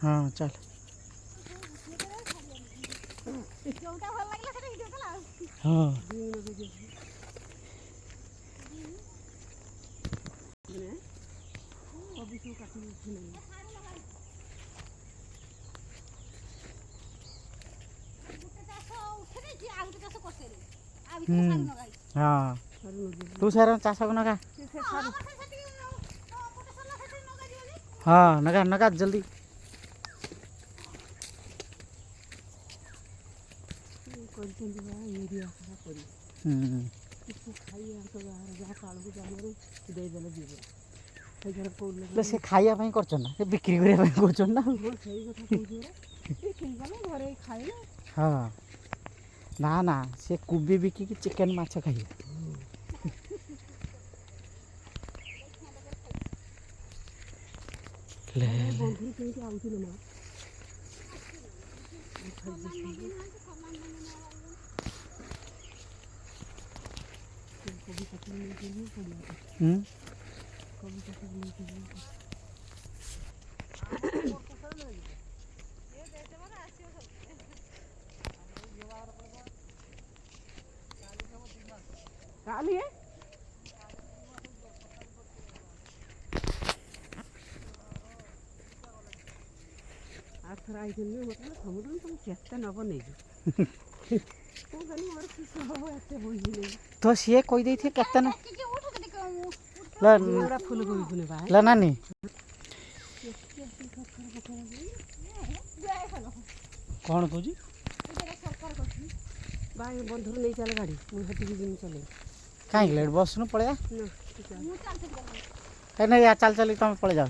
हाँ चल हाँ हाँ तू सर चाष को नगा हाँ नगा नगा जल्दी से खाइया कर बिक्री करना हाँ ना ना से कोबी बिकिकी चिकेन माछ खाइए तो सी कही दे थे केते ना ला नानी कौन कौजी बंधुर नहीं चल गाड़ी चल कहीं बस पड़े नहीं चल चल तुम पड़े जाओ।